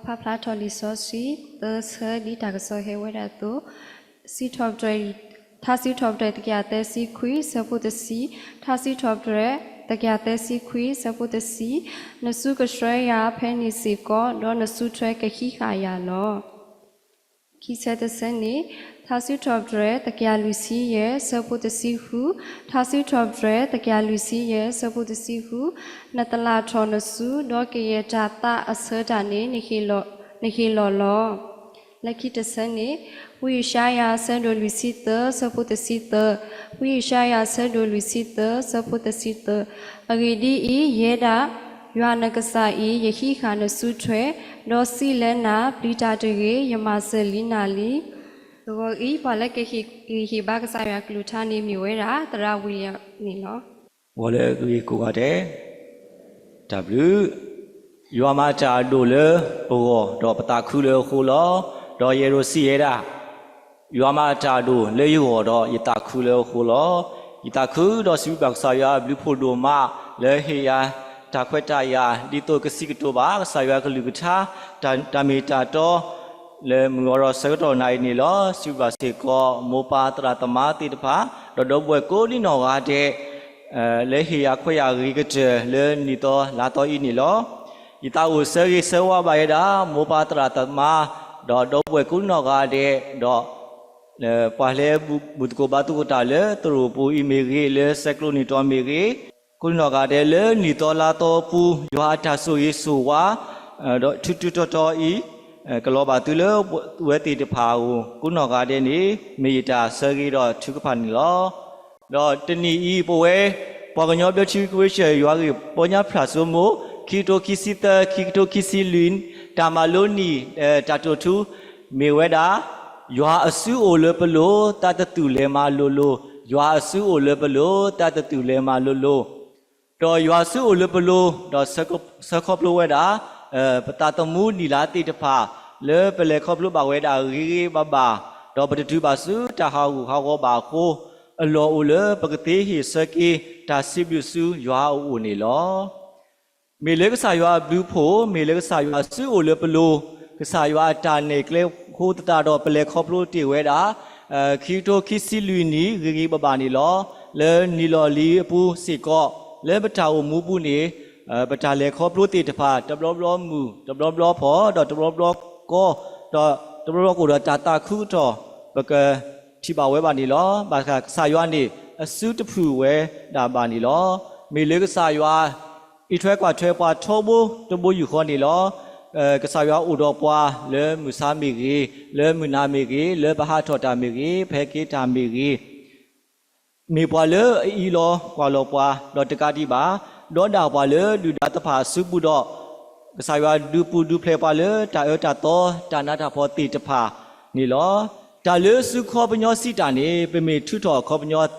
Paplatoli Sosi, the Sir Ditaso Heweda, Seat of Dre, Tassi top Dre, the Gate Sea Qui, Support the Sea, Tassi top Dre, the Gate Sea Qui, Support the Sea, Nasuka Shreya, Penny Siko, Don Sutre Kahikaya law. He said the Seni, Tassi top Dre, the Galusi, Support the Sea who, Tassi top Dre, the Galusi, Support the Sea who, Natala Tronasu, Doki Jata, Assertani, Nihilo law. Like the Seni, we shaya send or visitor, support the seater, we shaya send or visitor, support the seater. Agidi yeda, Yuanagasa e, Yehika no sutre, no silena, Plita de Yamaselina li. So e palake he bagasaya glutani muera, the William Nilo. Wale Gugade W. Yuamata dole, or Dopatacula hula. Do yero siera Yamata do lay order Itakula holo Itaku do Subaksaya Blupodoma Lehia Taquetaya Dito Casigatoba Saya Lubita Tamita do Le Muro Seto Nainilo Subasiko Mopa Tratamati pa Dodobueco Nino Ade Lehia Quia Rigate Le Nito Lato Inilo Itau Seri Sewa Baida Mopa Tratama do bue kuno gade do le pale butko batu kota le terupu imiri le sekloni to amiri kuno gade le nitola to pu yohata so yesu wa do tutu to I kalo batu le weti de pau kuno gade ni mita seri do thukpan lo do teni I poe poganyo byo chi kweshe yo ri ponya phlasomo kito kisita kito kisilin Tamaloni Tatotu Meweda, you are a su or lepelo, Tatatu lema lolo, you are a su or lepelo, Tatatu lema lolo. Do you are su or lepelo, do circle weda, Patatamu nilati de pa, le pelecoplo baweda, riri baba, do but basu, Tahahu, Hagoba, ho, a law ule, Pagati, his circuit, Tasibusu, you are unilo. Milegasa blue po, Milegasa su or lepelo, Kasaya Tanekle, Hotado Pelecoplo Tiweda, Kito Kisiluni, Rigi Babani law, Le Niloli Pu Siko, Le Batao Mubuni, Batale Coplo Titapa, the Bloblo Mu, the Bloblo Po, the Bloblo Go, the Bloblo Tata Kuto, Baka Tiba Webani law, Baka Sayani, a suit to prove where da Bani law, Milegasa. Itwekwa twepa tobo tobo yukhoni lo kasaya udopwa le musamigi le munamigi le bahathota migi phekita migi mipwa le ilo kwalo pwa lo takati ba lo da pwa le dudatapha subu do kasaya dupu du phlepwa le ta to tanata pho ti tapha ni lo ta le su kho pnyo sita ni pe me thu tho kho pnyo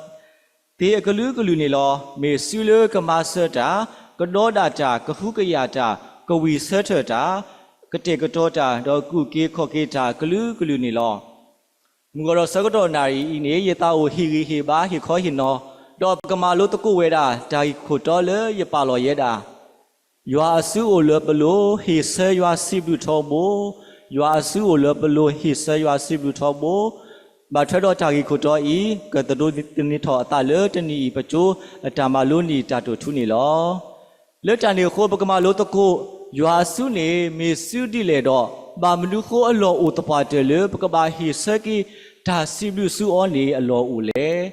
ti akalu ni lo me su le kamasata Kadodata, Kahukayata, Kawi Sertata, Katekatota, do Kuki Kokita, Kaluni law. Mugoro Sagodonari in Yetao Hiri Hiba, he call him no, Dog Kamalotoku Weda, Tai Kotole, Yapalo Yeda. You are a su or below, he say you are Sibu Tobo, you are a su or below, he say you are Sibu Tobo. But Tredo Tagi Kotoi, Katado Nito, Taler, Tani Pacho, a Tamaluni Tato Tuni law. Let any Hobakama Lotoko, you are Suni, Miss Sudi Ledo, Bamduko a law utapate lubaka his circuit, Tasibu su only a law ule.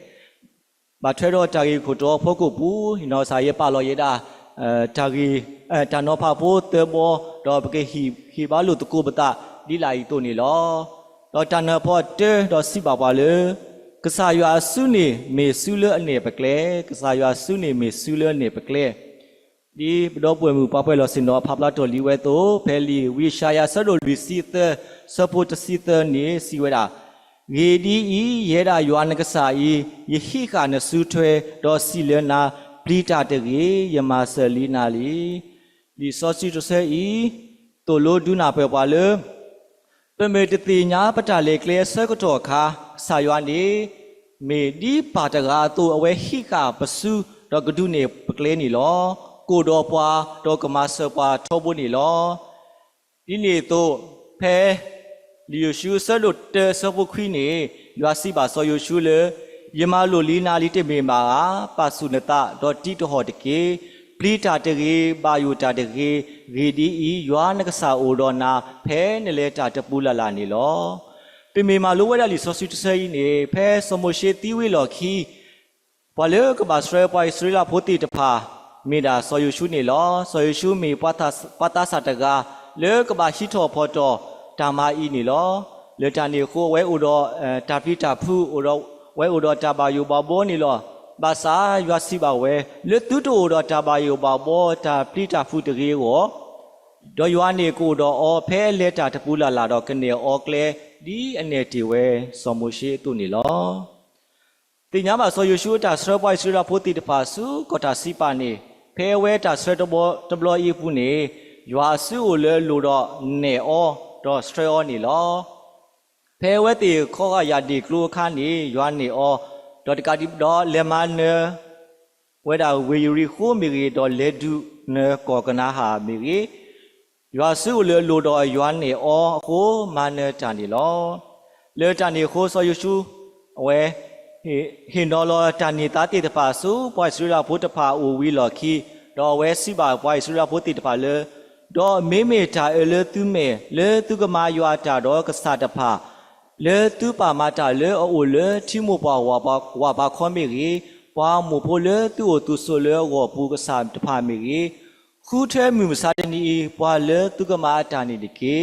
But Tredo Tagi Koto, Pokopu, you know, Sayapa Loyeda, Tagi, Tanopapo, Turbo, Dobke, he balu to Kubata, Dilai Tony law, Dotana Potter, Dosibabale, Kasaya Suni, Miss Sula and Nepaclay, Kasaya Suni, Miss Sula and Nepaclay. Di Dobu Papa Sino Pablato Liweto, Peli, we shaya saddle receiver, support seater near Siweda. Gedi Yeda Yuanagasai, Yehika and Sutre, Dosilena, Plita de Yamaselina li, the sausage to say, Tolo Duna Pepale, Permetina, Patale, Clear Circuitoka, Sayani, me di Patagato away Hika, pursue Dogadune, Paclani law. Kodopwa, Dokamasa, Tobuni law. ဒီနေ့တော့ဖဲလီယိုရှုဆလုတ်တဲဆဘခွီနေရွာစီပါဆောယိုရှုလေယမလိုလီနာလီတေမေမာပါဆုနတာဒေါ်တီတဟောတကေပလီတာတကေဘာယိုတာတကေရေဒီဤရွာနကဆာအိုဒေါ်နာဖဲနလေတာတပူလာလာနေလောပေမေမာလိုဝဲဒါလီဆောဆုတဆဲနေဖဲစမိုရှေတီဝေလော်ခီဘလေကဘာစရပွိုင်စရလာဖိုတီတဖာမေဒါဆောယိုရှုနေလောဆောယိုရှုမေပတာစာတကာလေကဘာဟီထောဖော်တော်တာမာဤနေလောလေတာနေခိုဝဲအိုတော်တာပီတာဖူအိုတော်ဝဲအိုတော်တာဘာယိုဘာဘောနေလောဘာသာရွာစီပါဝဲလေတူတူအိုတော်တာဘာယိုဘာဘောတာပီတာဖူတကြီးကိုဒေါ်ရွာနေကိုတော်အော်ဖဲလက်တာတပူလာလာတော့ကနေအော်ကလေဒီအနေတီဝဲစော်မရှိတူနေလောတင်ညာမှာဆောယိုရှုတာစရပွိုင်စရဖိုတီတပါစုကိုတာစီပါနေဖဲဝဲတာစရတဘောတဘလောဤပူနေရွာစုကိုလေလိုတော့နေအောတော့စထရောနေလောဖဲဝဲတီခေါကရာဒီကလူခါနေရွာနေအောတော့တကတိတော့လေမန်ဝဲတာဝေယူရီခိုးမီရီတော့လေဒုနေကောကနာဟာမီရီရွာစုလေလိုတော့ရွာနေအောခိုးမနတန်ဒီလောလေတန်ဒီခိုးဆောယရှုအဝဲဟင်တော်လောတန်နီတာတိတပါစုပွိုင်စရလာဘုတဖာအိုဝီလော်ခီတော့ဝဲစီပါပွိုင်စရလာဘုတိတပါလေတော့မေမေတာလေသူမေလေသူကမာရွာတာတော့ကစားတဖာလေသူပါမတာလေအိုလေတီမိုပါဝါဘာခွန်မီရီပွားမဖိုလေသူ့သူဆိုလေကိုပူကစားတဖာမီရီခုထဲမြူမစားတနီပွာလေသူကမာတာနီဒီကေ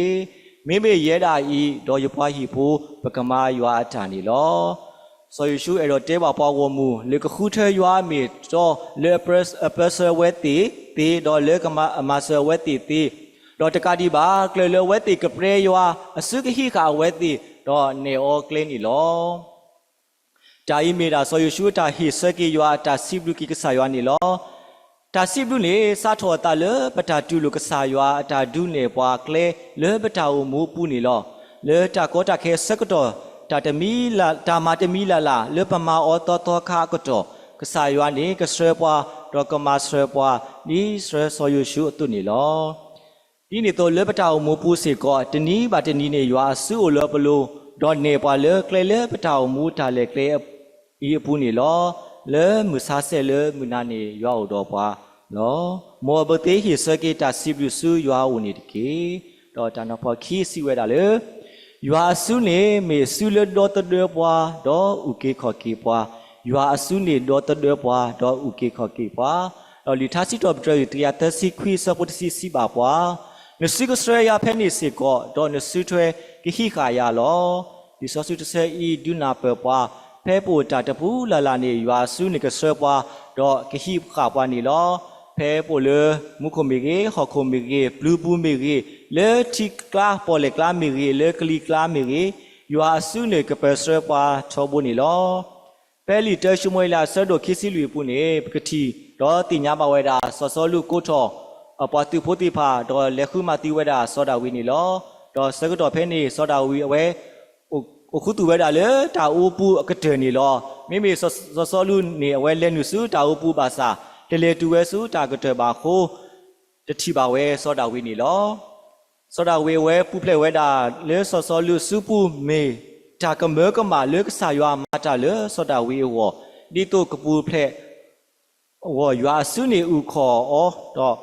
မေမေရဲတာဤတော့ရပွားဟီဖိုပကမာရွာတာနီလောဆောယရှုအဲ့တော့တဲပါပွားဝမှုလေကခုထဲရွာမီတော့လေပရက်ဆဝဲတီတီတော့လေကမာအမဆဝဲတီတီတော့တကတိပါကလေဝဲတီကပရေရွာအစုကဟိခါဝဲတီတော့နေအောကလင်းနီလောတာယီမီတာဆောယရှုတာဟိစကီရွာတာစီဘလူကီကဆာရွာနီလောတာစီဘလူနေစာထောတာလေပတာတူလူကဆာရွာတာဒုနေပွားကလေလေပတာဝမူပူနီလောလေတာကောတာခဲစကတော့တာတမီလာတာမာတမီလာလာလေပမာအောတောခါကတော့ကဆာရွာနေကစရပွားတော့ကမစရပွားဒီစရဆောယရှုအတုနီလောဒီနေတော့လေပတာဝမူပူစေကောတနီးပါတနီးနေရွာစုအိုလောပလိုတော့နေပွားလေကလေလေပတာဝမူတာလေကလေဤအပူနီလောလေမူဆာဆဲလေမူနာနေရွာအိုတော့ပွားလောမောဘတေဟိစကေတာစီဘလူစုရွာအိုနေတကေတော့တန်တော့ဖွာခီစီဝဲတာလေရွာစုနေမေစုလဒေါ်တဒေပွားတော့ဥကေခော်ကေပွားရွာစုနေဒေါ်တဒေပွားတော့ဥကေခော်ကေပွားတော့လီသာစီတော့ပြရတရားသစီခွီစပုတ်စီစီပါပွားနစီကစရယာဖဲနေစီကောတော့နစုထွဲကိခိခါယာလောဒီဆောစုတဆဲဤဒုနာပပွားဖဲပိုတာတပူလာလာနေရွာစုနေကစရပွားတော့ကိခိခါပွားနေလောဖဲပိုလေမုခမီရေဟောခမီရေဘလူးပူမီရေလေတီကလာပေါ်လေကလာမီရေလေကလီကလာမီရေရွာစုနေကပစရပွားထောဘူးနေလောဖဲလီတရှမွေလာဆတ်တို့ခိစီလူပူနေပကတိတော့တင်ညာပါဝဲတာစောစောလူကိုထောအပွားတူဖိုတီဖာတော့လက်ခုမတီဝဲတာစောတာဝီနေလောတော့စကတော့ဖဲနေစောတာဝီအဝဲအခုတူဝဲတာလေတာအိုပူအကတဲ့နေလောမိမိစောစောလူနေအဝဲလဲနုစုတာအိုပူပါစာတလေတူဝဲစုတာကတဲ့ပါခိုးတတိပါဝဲစောတာဝီနေလောစောတာဝီဝဲပူဖလက်ဝဲတာလေစောစောလူစုပူမေတာကမဲကမာလေကဆာရွာမာတာလေစောတာဝီဝဒီတုကပူဖလက်ဝရွာစုနေဥခေါ်အောတော့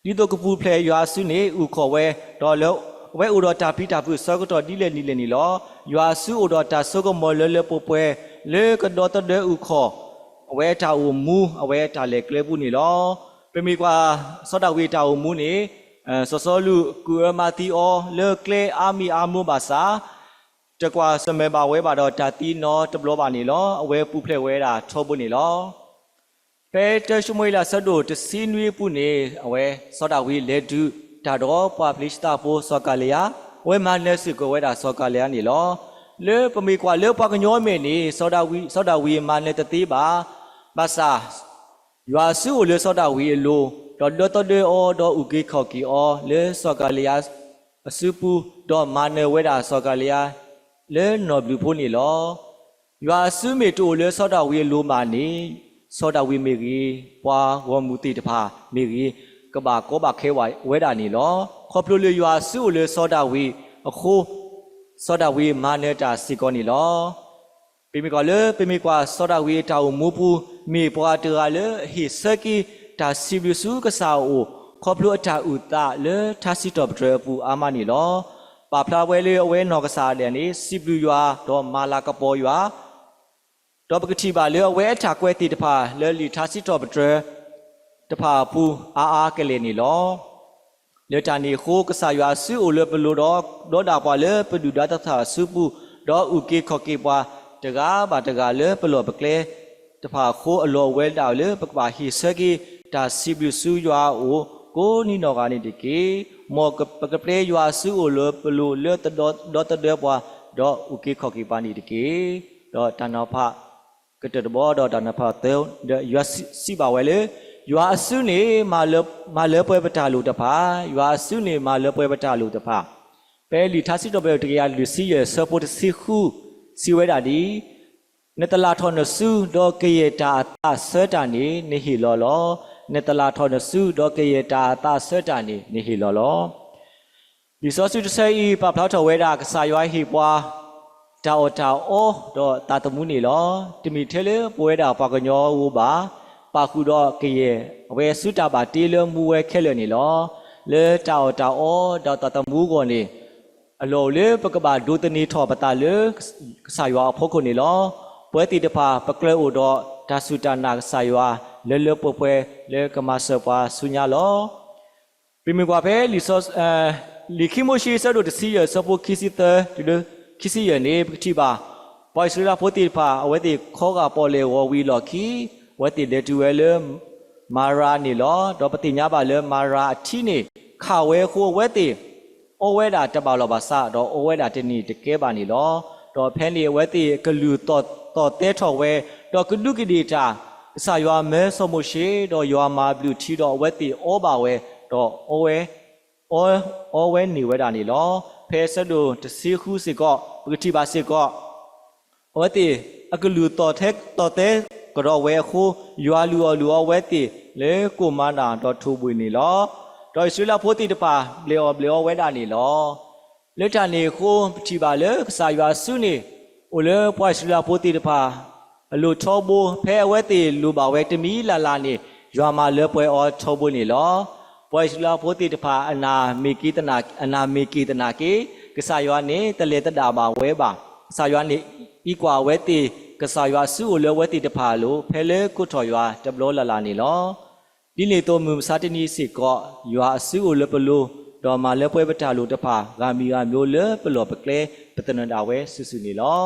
ဒီတော့ကပူဖလေရွာစုနေဥခေါ်ဝဲတော့လောဝဲဥတော်တာပိတာပုစောကတော့ဒီလေနီလေနီလောရွာစုဥတော်တာစောကမောလဲလဲပပွဲလေကတော့တတဲ့ဥခေါ်အဝဲတာဥမူအဝဲတာလေကလေဘူးနီလောပမီကွာစောတာဝေတာဥမူနေစောစောလူကူရမာတီအောလေကလေအာမီအာမူဘာစာတကွာစမေပါဝဲပါတော့တာတီနော်တဘလောပါနေလောအဝဲပူဖလေဝဲတာထောဘူးနေလောဖဲတရှမွေလာဆတ်တို့တစီနွေးပုနေအဝဲစောတာဝီလေဒုတာတော့ပွာပလစ်တာပိုစောကလျာဝဲမနက်စကိုဝဲတာစောကလျာနေလောလေပမီကွာလေပွားကညောမေနေစောတာဝီမနက်တသေးပါဘာစာရွာစုကိုလေစောတာဝီအလိုတော့တော်တော်အော်တော့ဥကေခော်ကီအော်လေစောကလျာအစုပူတော့မနက်ဝဲတာစောကလျာလေနော်ဘလူဖို့နေလောရွာစုမေတိုလေစောတာဝီလိုမာနေစောတာဝီမေကြီးပွားဝမူတီတဖာမေကြီး กบาโกบาเคไว้เวดานี่ลอขอพลุเลยยัวสู้เลยโซดาวีโคโซดาวีมาเนตาสิกอนี่ลอปีมีกว่าเลยปีมีกว่าโซดาวีตาอุมูปูมีปวาเตอร์เลยฮิสกีตาซิบิสูกษาอูขอพลุตาอุตาเลยทัสิตอบเตรปูอามานี่ลอปาพลาเวเลยเวนอกษาเดนี่ซิบิยัวดอมาลากปอยัวดอปกติบาเลยเวตากเวติตพาเลยลิทัสิตอบเตรตพาปูอาเกเลนี่ลอเลตานีโคกษายัวซื้ออุเลปลูดอดาปาเลปดูดาตถาซื้อปูดออุเกขอเกปาตะกาบาตะกาเลปโลปกเลตพาโคอโลเวลดาวเลปกบาฮิสกีตาซิบิซูยัวโอโกนี่นอกานี่ดิเกมอกปกเปลยัวซื้ออุเลปลูเลตดอตเดปวาดออุเกขอเกปานี่ดิเกดอตานาภากะตะบอดอตานาภาเตเดยัวซิบาเวเลยัวสุนีมาเลปวยปะตาลูตะพายัวสุนีมาเลปวยปะตาลูตะพาเปลิทัสิตอเบตะยาลุซีเยสปอตซิคูစီဝဲတာဒီနတလာထောနစုဒေါ်ကရတာအသဆွဲတာနေနေဟီလောလောနတလာထောနစုဒေါ်ကရတာအသဆွဲတာနေနေဟီလောလောဒီစောစုတဆဲဤပပလောက်ထောဝဲတာကစားရွာဟီပွားတာအောတာအောဒေါ်တာတမှုနေလောတမီထဲလေပွဲတာပကညောဝပါပါခုတော့ကရဝဲစုတာပါတေလမူဝဲခဲလနေလောလေတာအောတာအောဒေါ်တာတမှုကောနေอโลเลปกบาดูตนีทอปตาเลสายวาพกคนนี่ลอเปติตพาปกเลอุดอดาสุตานาสายวาเลปเปเลกมาเสปาสุญญาลอปิมีกว่าเพลิซอลิคิโมชิสะโดตซีเยสปคิซิเตดิเลคิซิเยเนปติบาปอยสุลาโพติพาอเวติขอกาปอเลววีลอคีเวติเลตูเวเลมารานี่ลอดอปติญญาบาเลมาราทีนี่ข่าเวโคเวติโอเวดาตะบาลบาซาดอโอเวดาตนีตะเกบานี่ลอดอแพนลีเวติกลูตอเตทอเวดอกลุกดีตาสายัวเมสมุเชดอยัวมาบลูทีดอเวติโอบาเวดอโอเวนี่เวดานี่ลอเพสะดูตะซีคูสิกอปกติบาสิกอเวติอกลูตอเทตอเตกรอเวคูยัวลัวเวติเลกุมานาดอทูบุนี่ลอโดยสุลาโพติตปาเบลอเวดานี่ลอเลตานีโคปฏิบาเลสายัวสุนีอุเลปอยสุลาโพติตปาลูทอบูเพเวติลูบาเวตมีลานี่ยัวมาเลปวยอทอบูนี่ลอปอยสุลาโพติตปาอนามีกีตนาเกกสายัวนี่ตะเลตดาบาเวบาสายัวนี่อีกว่าเวติกสายัวสุอุเลเวติตปาโลเพเลกุทอยัวตะบโลลานี่ลอဒီလေတော်မူစာတနီစီကောရွာအစုကိုလပလို့တော်မှာလက်ပွဲပတာလို့တဖာဂါမီယာမျိုးလေပလောပကလေပတနန္ဒဝဲဆူဆူနေလော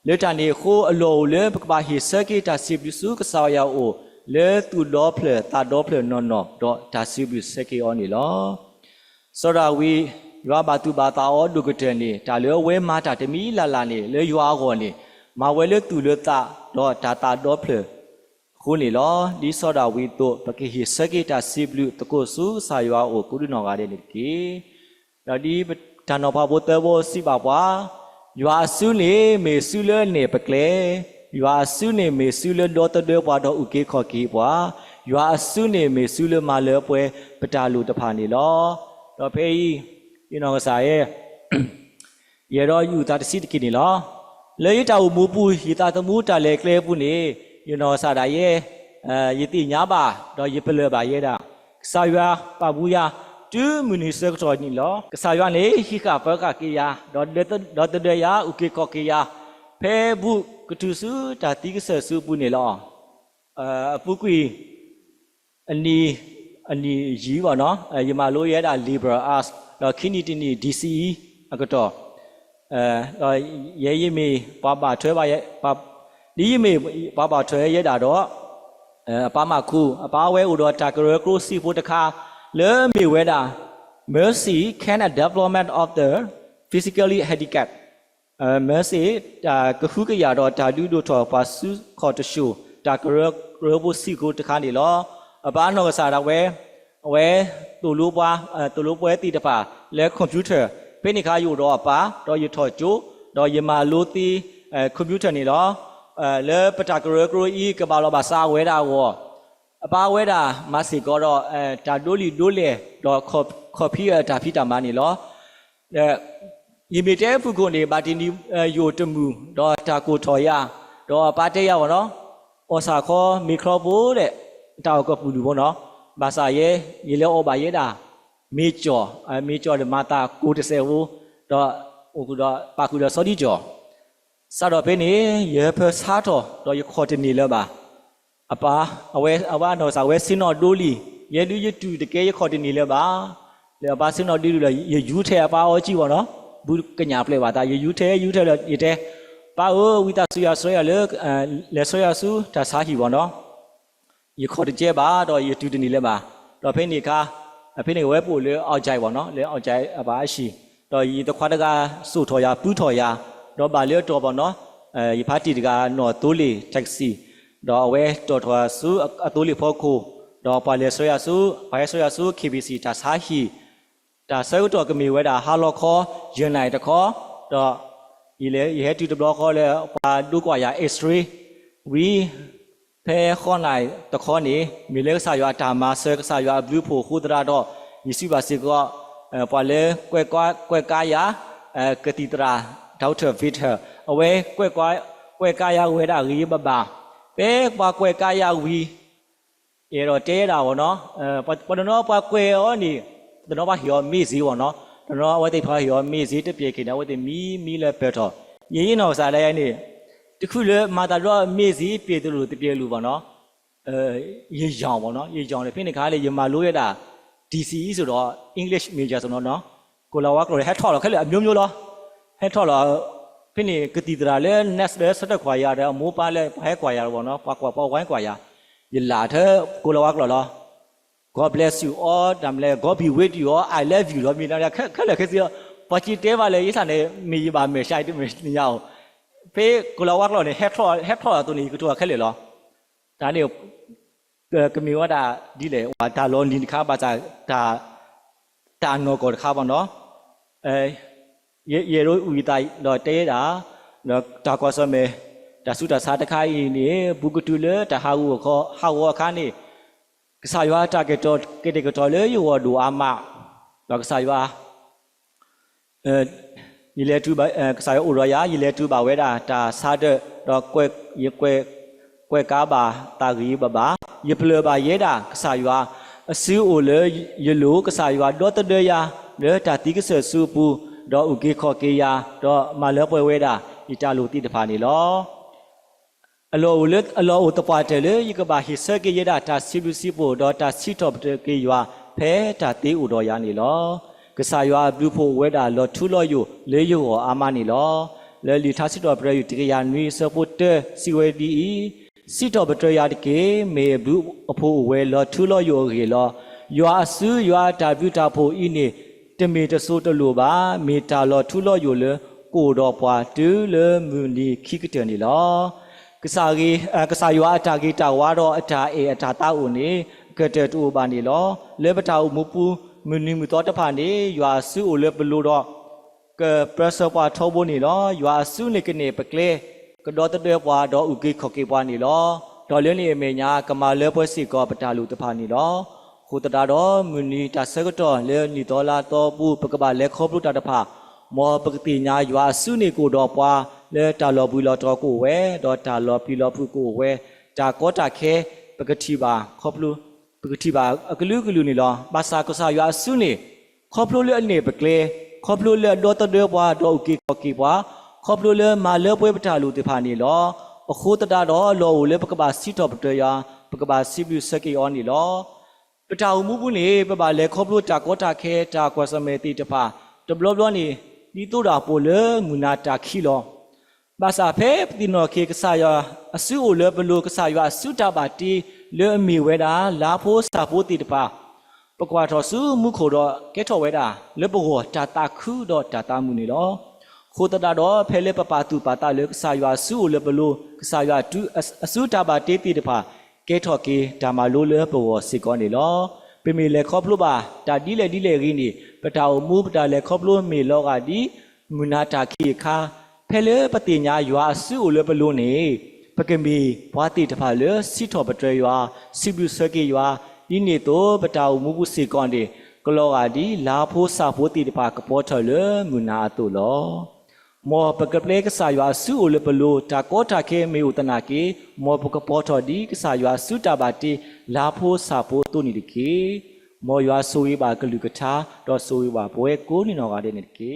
လေတန်နေခိုအလောလေပကပါဟိစကေတာစီဘစုကစားရအိုလေတူလောဖလေတာဒေါဖလေနော်တော့ဒါစီဘစကေအောနေလောစောရဝီရွာဘာတူဘာတာအောဒုကတဲ့နေဒါလေဝဲမာတာတမီလာနေလေရွာကောနေမဝဲလေတူလေတာတော့ဒါတာဒေါဖလေခုနေလောဒီစောဒဝီတိုပကိဟိစကေတာစီဘလူတကိုဆူဆာယွာအိုကုရနောကတဲ့နေကေဒါဒီတန်နောဘာဘောတဘောစီပါပွားယွာဆူနေမေဆူလနေပကလေယွာဆူနေမေဆူလဒေါ်တဒေပွားတော့ဥကေခော်ကေပွားယွာဆူနေမေဆူလမာလေပွဲပတာလူတဖာနေလောတော့ဖေးဒီနောကစားရဲ့ရေတော့ယူတာတစီတကိနေလောလေရတာမူပူဟီတာတမူတာလေကလေပူနေsa da ye yiti nya ba do yipele ba ye da sa ywa pa bu ya tu muni se ko ni lo sa ywa ne hi ka pa ka ki ya do de ya u ki ko ki ya phe bu ku tu su ta ti ka se su bu ni lo pu kwi ani yi ba no yima lo ye da liberal arts do khini ti ni DCE အကတော့ရဲရမေပါထွဲပါရဲ့ဒီမေပါထွဲရဲတာတော့အပါမခုအပါဝဲဥတော်တာကရကရိုစီဖို့တခါလဲမေဝဲတာ mercy can a development of the physically handicapped mercy ကခုကရတော့တာလူတို့ထော်ပါစုခေါ်တရှုတာကရဘစီကိုတခါနေလောအပါနောကစားတော့ဝဲတူလူပွဲတီတပါလဲကွန်ပျူတာពេលនេះខាយូរអបាដល់យថជូដល់យម៉ាលូទីកុំព្យូទ័រនេះដល់លើបតាក្រគ្រូអ៊ីកបាឡបាសាវេដាវ အပါဝဲတာမစီကောတော့ဒါဒိုလီဒိုလေတော့ခေါ်ဖီတာဖီတာမနီလောယမီတဲဖုကုန်နေပါတီနီယိုတမူတော့တာကိုထော်ရတော့ပါတဲ့ရပါနော်ဩစာခေါ်မီခရိုပိုတဲ့တောက်ကပူလူပေါ့နော်ဘာသာရဲရေလဲဩပါရဲတာမေကျော်မေကျော်တဲ့မာတာကို30ဦးတော့ဟိုကတော့ပါကူတော့စောဒီကျော်စတော့ပဲနေရေဖစားတော့ရခေါ်တင်နေလဲပါအပါအဝါတော့စာဝဲစင်းတော့ဒိုလီရဲလူရတူတကယ်ရခေါ်တင်နေလဲပါလေပါစင်းတော့ဒီလူလဲရယူထဲအပါဩကြည့်ပါနော်ဘူးကညာပလဲပါတာရယူထဲလဲရတဲ့ပါအိုဝီတာဆူရဆွဲရလဲဆွဲရစုဒါစားဟီပါနော်ရခေါ်တကျဲပါတော့ရတူတင်နေလဲပါတော့ဖိနေခါဖိနေဝဲပို့လေအောက်ကြိုက်ပါနော်လေအောက်ကြိုက်အပါရှိတော့ရတခွားတကစုထော်ရပူးထော်ရတော့ပါလေတော့ပါနော်ရဖာတီတကနော်တိုးလီတက်ဆီတော့အဝဲတော်ထွားစုအတိုးလီဖို့ကိုတော့ပါလေဆွဲရစုဘာဆွဲရစု KBC ဒါစားဟီဒါဆဲတော့ကမီဝဲတာဟာလော်ခေါ်ယွန်နိုင်တခေါ်တော့ဒီလေရဟတူတဘလခေါ်လေပါဒုကွာရ X3 ဝီဖဲခေါ်နိုင်တခေါ်နေမီလေဆာရွာတာမာဆဲဆာရွာဘလူးဖို့ခုတရာတော့ယစီပါစီကောပါလေကွဲကာယာကတိတရာဒေါက်တာဗီတာအဝဲကွဲကာယာဝဲတာရီဘဘာပဲပါကွဲကာယာဝီရေတော့တဲတာဗောနော်ပဒနောပါကွဲဩနီတနောပါဟီယောမီစီဗောနော်တနောဝဲတိဖာဟီယောမီစီတပြေခိနေဝဲတိမီလဲပဲတော့ရင်းတော်စားလဲနေတခုလေမာတာတော့မီစီပြေတူလို့တပြေလူဗောနော်ရေရောင်ဗောနော်ရေရောင်လေဖိနေခါလေရမာလို့ရတာ DCE ဆိုတော့ English major ဆိုတော့နော်ကိုလာဝါကလည်းဟက်ထော်တော့ခက်လေအမျိုးမျိုးလောဟက်ထော်တော့ဖိနေကတိတရာလဲ next လဲစတက်ခွာရတယ်မိုးပါလဲဟဲခွာရတော့ဗောနော်ပွားဝိုင်းခွာရရလာတဲ့ကိုလာဝါကလောGod bless you all တမ်လဲ God be with you all I love you တော့မြင်တယ်ခက်လေခက်စီပါချီတဲပါလေရေးစားနေမိပါမယ်ရှိုက်တယ်မရအောင်ဖေးကိုလာဝါကလောနေဟက်ထော်တူနေကတော့ခက်လေလောဒါနေကမီဝတာဒီလေဝါဒါလောနီခါပါတာနော်ကောခါပါနော်ရေရိုးဦးတိုင်တော့တဲတာတော့တာကောဆမဲဒါစုတာစားတခိုင်းနေဘူကတူလေတဟာဝခေါ်ဟာဝခါနေကစားရွာတာကက်တော့ကတဲ့ကတော့လေယောဒူအာမတော့ကစားရွာยีเลတူပါကစားအိုရယာยีเลတူပါဝဲတာဒါစားတော့ကွဲကားပါတာကြီးပါရပလပါရဲတာကစားရွာအစည်းအိုလေရလိုကစားရွာတော့တရယာလေတာတိကဆဆူပူတော့ဥကေခေါ်ကေယာတော့မလဲပွဲဝဲတာဤတလူတိတဖာနေလောအလောတပွားတယ်လေဤကဘာဟိစကေရတာတာစီလူစီပိုတော့တာစီတော့ကေရွာဖဲတာတေးဥတော်ရနေလောကစားရွာဘလူဖို့ဝဲတာလောထူလောယိုလေယိုအာမနေလောလေလီသာစီတော့ပရယူတကယာနွေစပိုတဲစီဝဲဒီစီတော့ဘတရယာတကေမေဘလူအဖို့ဝဲလောထူလောယိုကေလောရွာဆူရွာတာပြူတာဖို့ဤနေတမေတဆိုးတလူပါမေတာလောထူလောယိုလေကိုတော့ပွားတူလေမူနီခိကတန်နေလောကစားရွာအတာဂီတာဝါတော့အတာအေအတာတာဦးနေကတဲ့တူပါနေလောလေပတာဦးမပူမနီမတော်တဖာနေရွာစုဦးလေဘလူတော့ကပရဆပွားထောဖို့နေလောရွာစုနေကနေပကလေကတော့တဲ့ပွားတော့ဥကိခော့ကေပွားနေလောတော်လင်းနေအမေညာကမာလဲပွဲစီကောပတာလူတဖာနေလောခုတတာတော့မနီတာဆကတော့လေနီတော်လာတော့ပူပကပါလဲခေါပလူတာတဖာမောပကတိညာရွာစုနေကိုတော့ပွားလေတာလောဘူးလောတော့ကိုဝဲတော့တာလောပြီလောဖုကိုဝဲတာကောတာခဲပကတိပါခေါပလူပကတိပါအကလူနေလောဘာသာကစားရွာစုနေခေါပလူလေအနေပကလေခေါပလူလေတော့တဲ့ပွားတော့ဥကိကောကိပွားခေါပလူလေမာလေပွဲပတာလူတဖာနေလောအခုတတာတော့လောလေပကပါစီတော့ပတရပကပါစီဘူးစကေအောနေလောပတာဦးမှုဘူးနေပပါလေခေါပလူတာကောတာခဲတာကွာစမဲတိတဖာတဘလောနေဒီတို့တာပိုလေငူနာတာခီလောဘာသာဖဲဒီနော်ခေကစားရအစုအိုလေဘလိုကစားရအစုတာပါတီလေအမီဝဲတာလာဖို့စာဖို့တီတပါပကွာတော်စုမှုခိုတော့ကဲထော်ဝဲတာလေဘောတာတာခုတော့တာတာမှုနေလောခိုတတာတော့ဖဲလေပပတူပါတာလေကစားရအစုအိုလေဘလိုကစားရတူအစုတာပါတီတီတပါကဲထော်ကေဒါမာလိုလေဘောစစ်ကောနေလောပေမီလေခေါပလို့ပါတာဒီလေရင်းနေပတာအမှုပတာလေခေါပလို့မေလောကဒီမူနာတာခိခါဖဲလေပတိညာရွာစုလေဘလို့နေ ပကမီဘွားတီတဖာလေစီထောပတရရွာစီဘူးစကေရွာဒီနေတော့ပတာဦးမူဘူးစီကွန်ဒီကလောကဒီလာဖိုးစာဖိုးတီတဖာကပေါ်ထလေမူနာတူလောမောပကပလေကစာရွာစုအိုလပလိုတာကောတာခဲမေဥတနာကေမောပကပေါ်ထဒီကစာရွာစုတာပါတီလာဖိုးစာဖိုးတူနီဒီကေမောရွာဆိုဝေးပါကလူကထာတော့ဆိုဝေးပါဘွဲကိုနီနော်ကတဲ့နေကေ